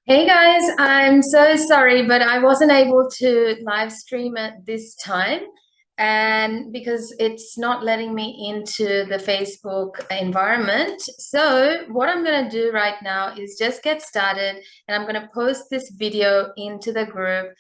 Hey guys, I'm so sorry, but I wasn't able to live stream at this time, and because it's not letting me into the Facebook environment. So what I'm going to do right now is just get started, and I'm going to post this video into the group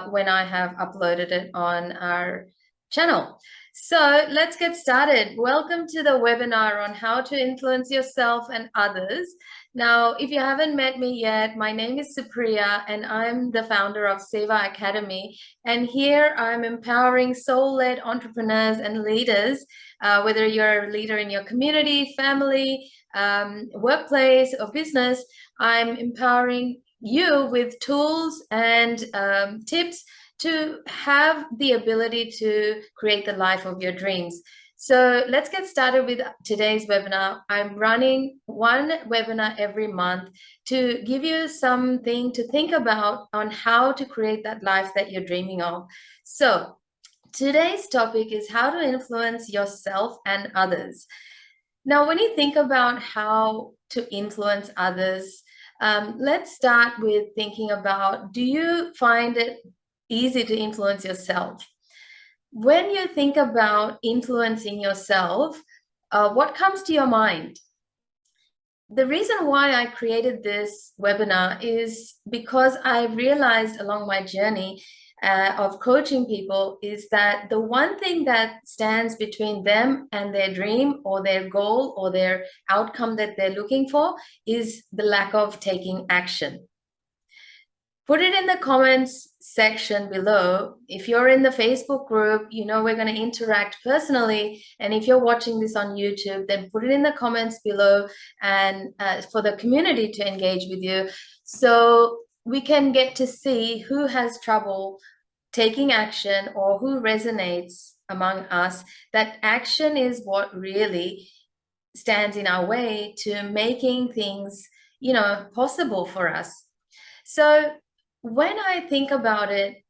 when I have uploaded it on our channel. So let's get started. Welcome to the webinar on how to influence yourself and others. Now, if you haven't met me yet, my name is Supriya and I'm the founder of Seva Academy. And here I'm empowering soul-led entrepreneurs and leaders, whether you're a leader in your community, family, workplace, or business. I'm empowering you with tools and tips to have the ability to create the life of your dreams. So let's get started with today's webinar. I'm running one webinar every month to give you something to think about on how to create that life that you're dreaming of. So today's topic is how to influence yourself and others. Now, when you think about how to influence others, let's start with thinking about, do you find it easy to influence yourself? When you think about influencing yourself, what comes to your mind? The reason why I created this webinar is because I realized along my journey of coaching people is that the one thing that stands between them and their dream or their goal or their outcome that they're looking for is the lack of taking action. Put it in the comments section below. If you're in the Facebook group, you know we're going to interact personally. And if you're watching this on YouTube, then put it in the comments below and for the community to engage with you. So we can get to see who has trouble taking action or who resonates among us. That action is what really stands in our way to making things, possible for us. So when I think about it,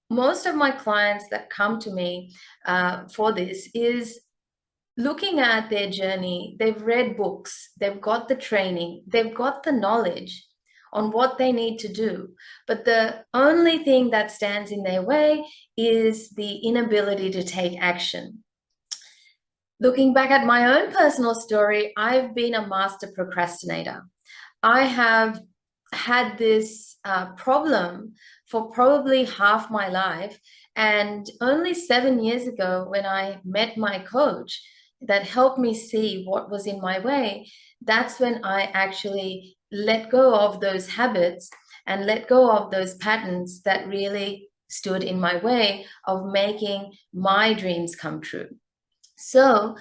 most of my clients that come to me for this is looking at their journey. They've read books, they've got the training, they've got the knowledge on what they need to do. But the only thing that stands in their way is the inability to take action. Looking back at my own personal story, I've been a master procrastinator. I have had this problem for probably half my life. And only 7 years ago, when I met my coach that helped me see what was in my way, that's when I actually let go of those habits and let go of those patterns that really stood in my way of making my dreams come true. So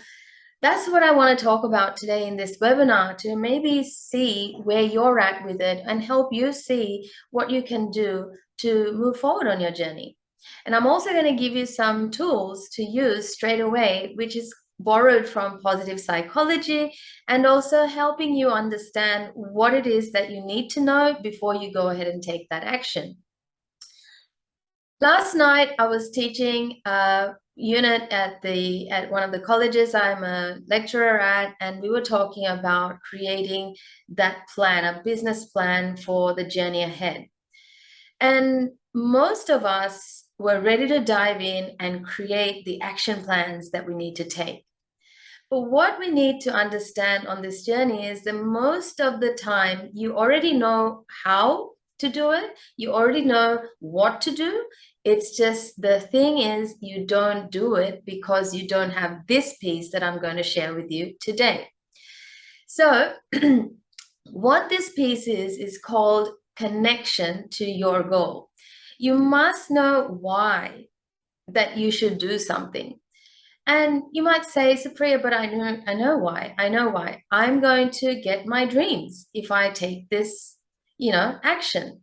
that's what I want to talk about today in this webinar, to maybe see where you're at with it and help you see what you can do to move forward on your journey. And I'm also going to give you some tools to use straight away, which is borrowed from positive psychology and also helping you understand what it is that you need to know before you go ahead and take that action. Last night I was teaching a unit at one of the colleges I'm a lecturer at, and we were talking about creating that plan, a business plan for the journey ahead. And most of us were ready to dive in and create the action plans that we need to take. But what we need to understand on this journey is that most of the time you already know how to do it, you already know what to do. It's just the thing is you don't do it because you don't have this piece that I'm going to share with you today. So what this piece is called connection to your goal. You must know why that you should do something. And you might say, Supriya, but I know why. I know why. I'm going to get my dreams if I take this, action.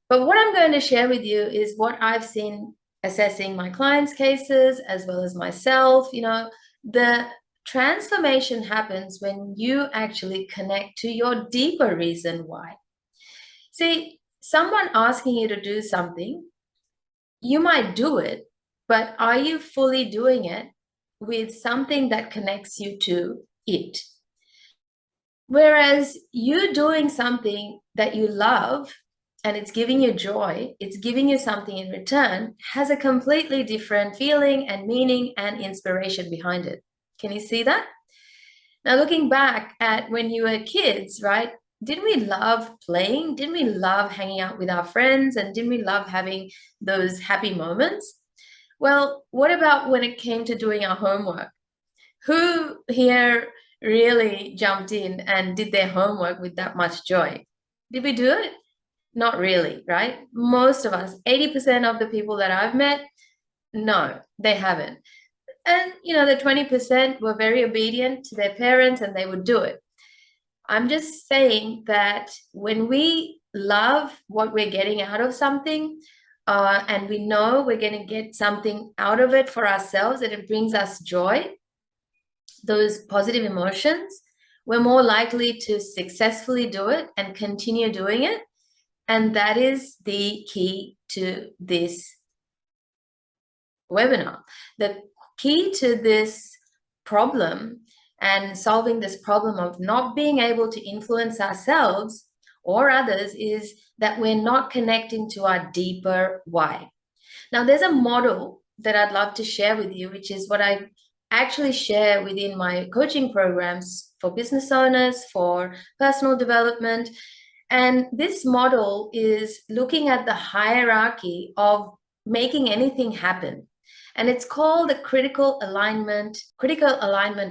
But what I'm going to share with you is what I've seen assessing my clients' cases as well as myself. The transformation happens when you actually connect to your deeper reason why. See, someone asking you to do something, you might do it, but are you fully doing it with something that connects you to it? Whereas you doing something that you love and it's giving you joy, it's giving you something in return, has a completely different feeling and meaning and inspiration behind it. Can you see that? Now, looking back at when you were kids, right? Didn't we love playing? Didn't we love hanging out with our friends? And didn't we love having those happy moments? Well, what about when it came to doing our homework? Who here really jumped in and did their homework with that much joy? Did we do it? Not really, right? Most of us, 80% of the people that I've met, no, they haven't. And, the 20% were very obedient to their parents and they would do it. I'm just saying that when we love what we're getting out of something, and we know we're going to get something out of it for ourselves and it brings us joy, those positive emotions, we're more likely to successfully do it and continue doing it. And that is the key to this webinar. The key to this problem and solving this problem of not being able to influence ourselves or others is that we're not connecting to our deeper why. Now, there's a model that I'd love to share with you, which is what I actually share within my coaching programs for business owners, for personal development. And this model is looking at the hierarchy of making anything happen. And it's called the critical alignment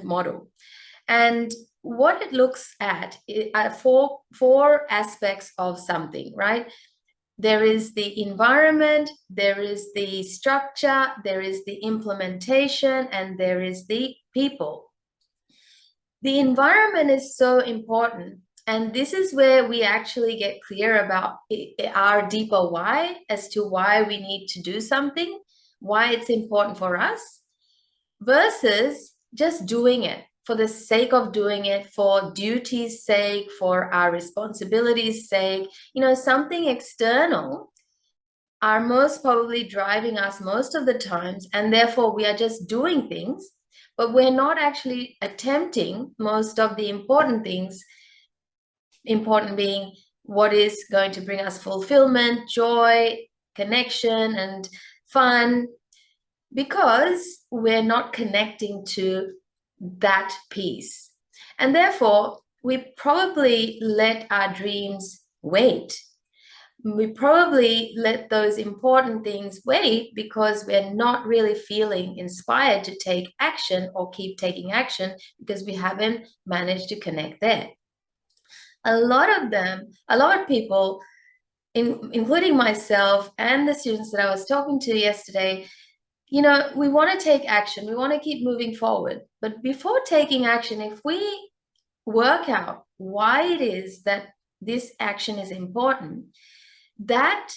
model. And what it looks at are four aspects of something, right? There is the environment, there is the structure, there is the implementation, and there is the people. The environment is so important. And this is where we actually get clear about our deeper why as to why we need to do something, why it's important for us, versus just doing it for the sake of doing it, for duty's sake, for our responsibilities' sake. Something external are most probably driving us most of the times, and therefore we are just doing things, but we're not actually attempting most of the important things, important being what is going to bring us fulfillment, joy, connection, and fun, because we're not connecting to that piece. And therefore, we probably let our dreams wait. We probably let those important things wait because we're not really feeling inspired to take action or keep taking action because we haven't managed to connect there. A lot of people, including myself and the students that I was talking to yesterday, we want to take action. We want to keep moving forward. But before taking action, if we work out why it is that this action is important, that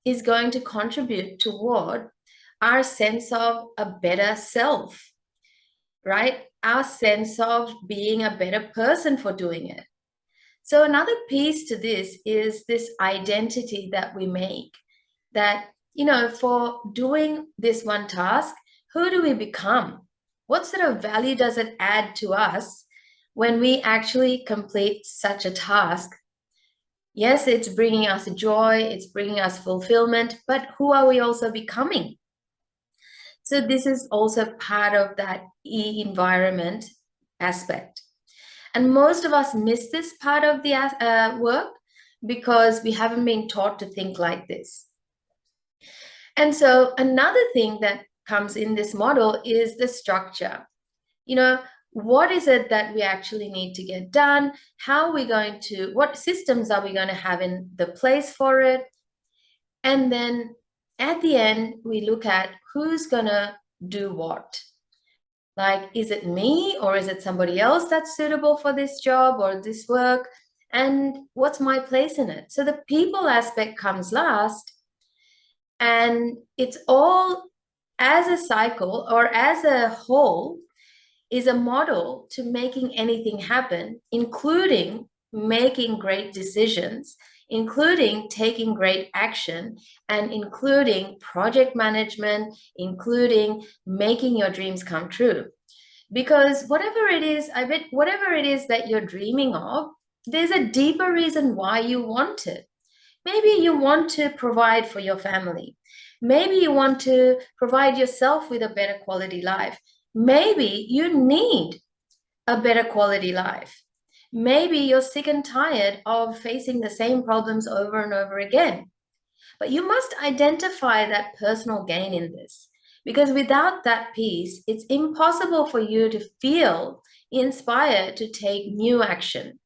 is going to contribute toward our sense of a better self, right? Our sense of being a better person for doing it. So another piece to this is this identity that we make, that for doing this one task, who do we become? What sort of value does it add to us when we actually complete such a task? Yes, it's bringing us joy, it's bringing us fulfillment, but who are we also becoming? So this is also part of that environment aspect. And most of us miss this part of the work because we haven't been taught to think like this. And so another thing that comes in this model is the structure. What is it that we actually need to get done? How are we going to, what systems are we going to have in the place for it? And then at the end, we look at who's going to do what. Like, is it me or is it somebody else that's suitable for this job or this work? And what's my place in it? So the people aspect comes last. And it's all as a cycle or as a whole is a model to making anything happen, including making great decisions, including taking great action, and including project management, including making your dreams come true. Because whatever it is, I bet whatever it is that you're dreaming of, there's a deeper reason why you want it. Maybe you want to provide for your family. Maybe you want to provide yourself with a better quality life. Maybe you need a better quality life. Maybe you're sick and tired of facing the same problems over and over again. But you must identify that personal gain in this, because without that piece, it's impossible for you to feel inspired to take new action.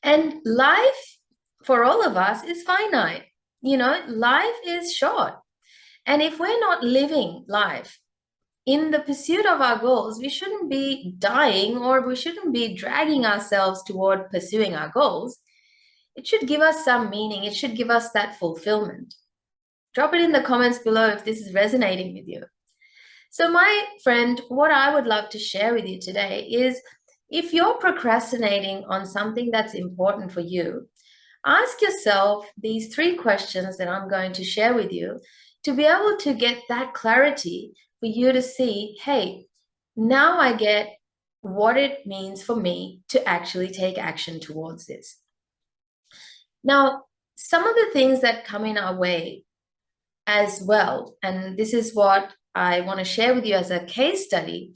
And life for all of us is finite. Life is short. And if we're not living life in the pursuit of our goals, we shouldn't be dying, or we shouldn't be dragging ourselves toward pursuing our goals. It should give us some meaning. It should give us that fulfillment. Drop it in the comments below if this is resonating with you. So my friend, what I would love to share with you today is, if you're procrastinating on something that's important for you, ask yourself these 3 questions that I'm going to share with you to be able to get that clarity for you to see, hey, now I get what it means for me to actually take action towards this. Now, some of the things that come in our way as well, and this is what I want to share with you as a case study.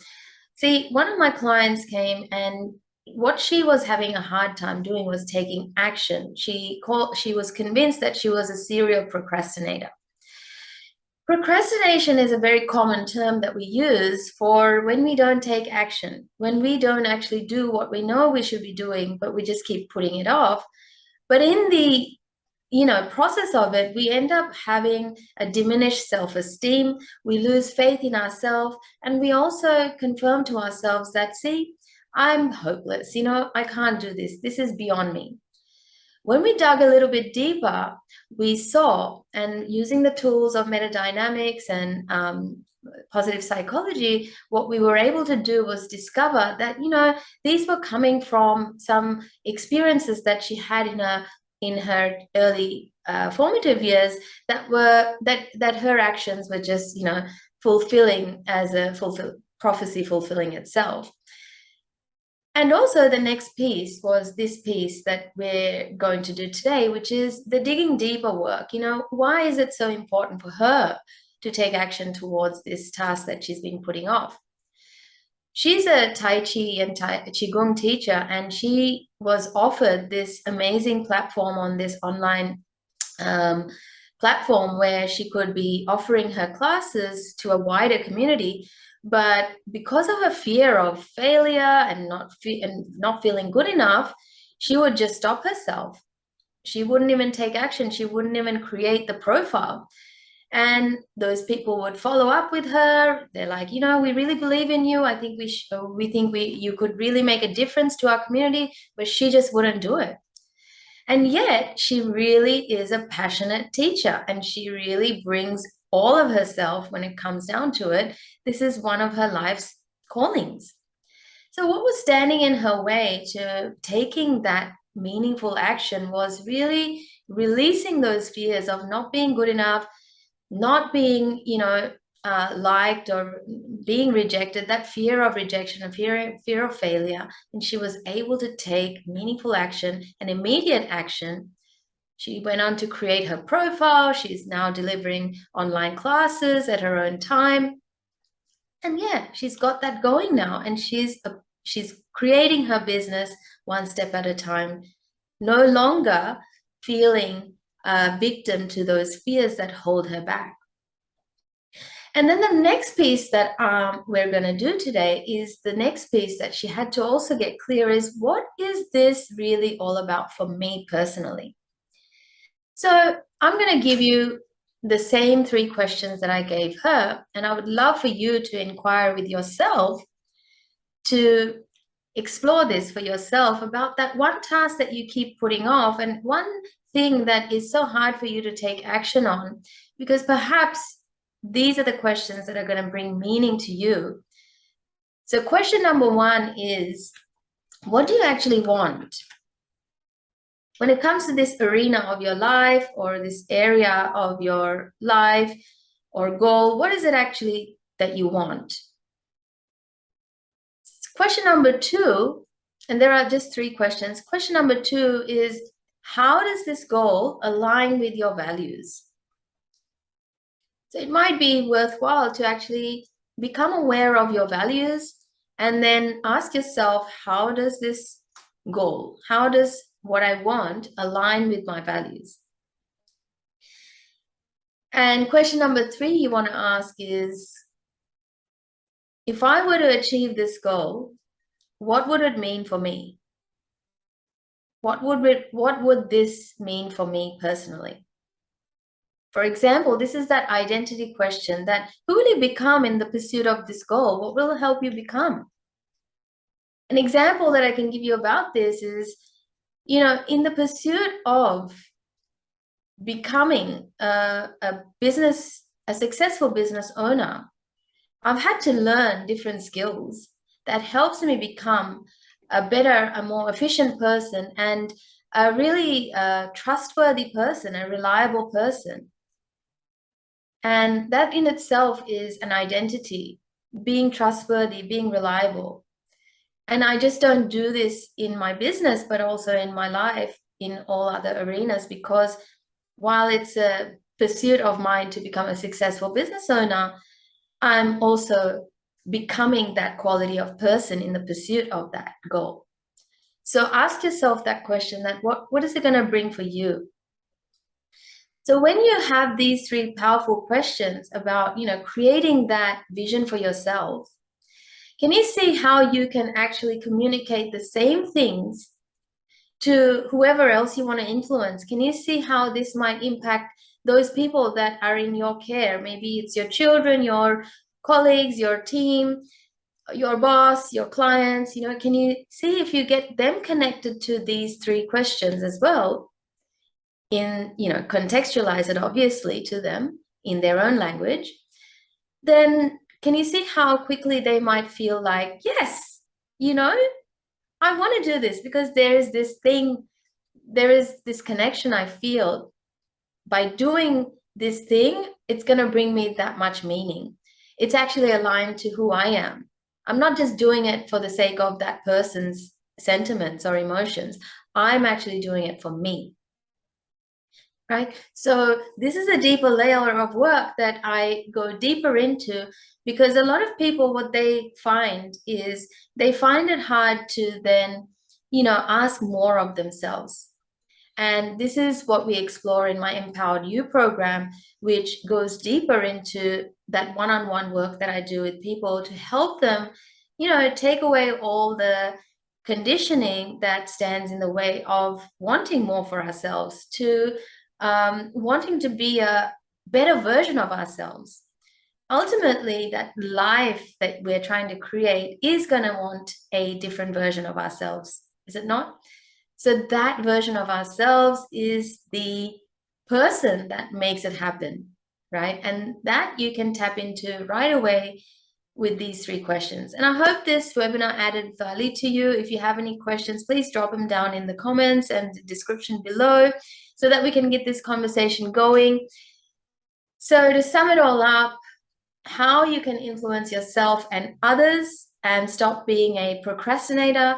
See, one of my clients came, and what she was having a hard time doing was taking action. She was convinced that she was a serial procrastinator. Procrastination is a very common term that we use for when we don't take action, when we don't actually do what we know we should be doing, but we just keep putting it off. But in the process of it, we end up having a diminished self-esteem. We lose faith in ourselves, and we also confirm to ourselves that, see, I'm hopeless. I can't do this. This is beyond me. When we dug a little bit deeper, we saw, and using the tools of metadynamics and positive psychology, what we were able to do was discover that, these were coming from some experiences that she had in her early formative years, that her actions were just, fulfilling as a prophecy fulfilling itself. And also the next piece was this piece that we're going to do today, which is the digging deeper work. Why is it so important for her to take action towards this task that she's been putting off? She's a Tai Chi and Qigong teacher, and she was offered this amazing platform on this online platform where she could be offering her classes to a wider community. But because of her fear of failure and not feeling good enough, she would just stop herself. She wouldn't even take action. She wouldn't even create the profile. And those people would follow up with her. They're like, we really believe in you. I think you could really make a difference to our community, but she just wouldn't do it. And yet she really is a passionate teacher, and she really brings all of herself when it comes down to it. This is one of her life's callings. So what was standing in her way to taking that meaningful action was really releasing those fears of not being good enough, not being, liked, or being rejected, that fear of rejection and fear of failure. And she was able to take meaningful action and immediate action. She went on to create her profile. She's now delivering online classes at her own time. And yeah, she's got that going now, and she's creating her business one step at a time, no longer feeling a victim to those fears that hold her back. And then the next piece that we're going to do today is the next piece that she had to also get clear is, what is this really all about for me personally? So I'm going to give you the same 3 questions that I gave her, and I would love for you to inquire with yourself, to explore this for yourself about that one task that you keep putting off, and one thing that is so hard for you to take action on, because perhaps these are the questions that are going to bring meaning to you. So question number 1 is, what do you actually want? When it comes to this arena of your life, or this area of your life or goal, what is it actually that you want? Question number two, and there are just three questions. Question number two is, how does this goal align with your values? So it might be worthwhile to actually become aware of your values and then ask yourself, how does this goal, how does what I want align with my values? And question number three you want to ask is, if I were to achieve this goal, what would it mean for me? What would this mean for me personally? For example, this is that identity question, that who will you become in the pursuit of this goal? What will help you become? An example that I can give you about this is, in the pursuit of becoming a successful business owner, I've had to learn different skills that helps me become a better, a more efficient person, and a really trustworthy person, a reliable person. And that in itself is an identity, being trustworthy, being reliable. And I just don't do this in my business, but also in my life, in all other arenas, because while it's a pursuit of mine to become a successful business owner, I'm also becoming that quality of person in the pursuit of that goal. So ask yourself that question, that what is it going to bring for you? So when you have these three powerful questions about, creating that vision for yourself, can you see how you can actually communicate the same things to whoever else you want to influence? Can you see how this might impact those people that are in your care? Maybe it's your children, your colleagues, your team, your boss, your clients. Can you see if you get them connected to these three questions as well? Contextualize it obviously to them in their own language, then can you see how quickly they might feel like, yes, I want to do this because there is this connection I feel by doing this thing. It's going to bring me that much meaning. It's actually aligned to who I am. I'm not just doing it for the sake of that person's sentiments or emotions. I'm actually doing it for me. Right? So this is a deeper layer of work that I go deeper into, because a lot of people, what they find is they find it hard to then, ask more of themselves. And this is what we explore in my Empowered You program, which goes deeper into that one-on-one work that I do with people to help them, take away all the conditioning that stands in the way of wanting more for ourselves, to wanting to be a better version of ourselves. Ultimately, that life that we're trying to create is going to want a different version of ourselves, is it not? So that version of ourselves is the person that makes it happen, right? And that you can tap into right away with these three questions. And I hope this webinar added value to you. If you have any questions, please drop them down in the comments and the description below so that we can get this conversation going. So to sum it all up, how you can influence yourself and others and stop being a procrastinator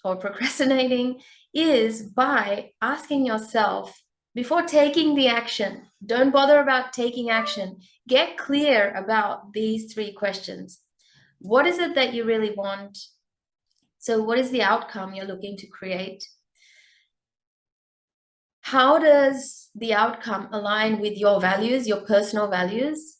procrastinating is by asking yourself, before taking the action, don't bother about taking action. Get clear about these three questions. What is it that you really want? So what is the outcome you're looking to create? How does the outcome align with your values, your personal values?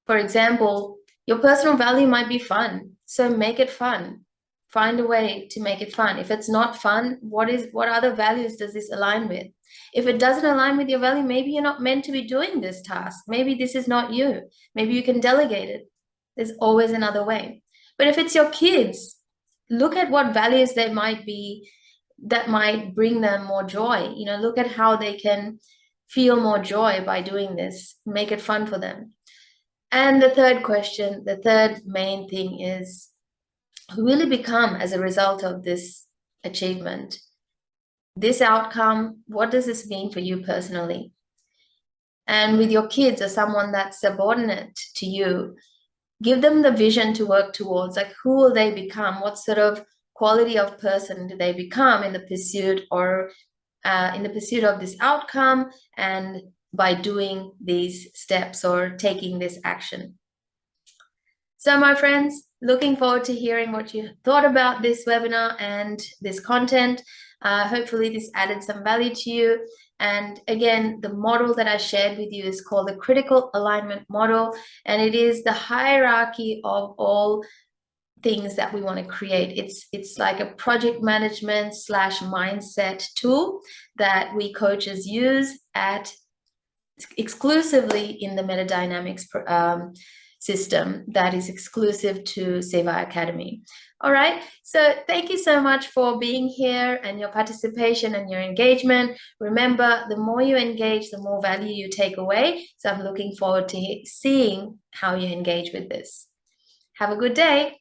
For example, your personal value might be fun, so make it fun. Find a way to make it fun. If it's not fun, what other values does this align with? If it doesn't align with your value, maybe you're not meant to be doing this task. Maybe this is not you. Maybe you can delegate it. There's always another way. But if it's your kids, look at what values they might be that might bring them more joy. Look at how they can feel more joy by doing this. Make it fun for them. And the third question, the third main thing is, who will you become as a result of this achievement? This outcome, what does this mean for you personally? And with your kids or someone that's subordinate to you, give them the vision to work towards, like who will they become, what sort of quality of person do they become in the pursuit of this outcome, and by doing these steps or taking this action. So my friends, looking forward to hearing what you thought about this webinar and this content. Hopefully this added some value to you. And again, the model that I shared with you is called the critical alignment model, and it is the hierarchy of all things that we want to create. It's like a project management / mindset tool that we coaches use exclusively in the metadynamics system that is exclusive to Seva Academy. All right, so thank you so much for being here and your participation and your engagement. Remember, the more you engage, the more value you take away. So I'm looking forward to seeing how you engage with this. Have a good day.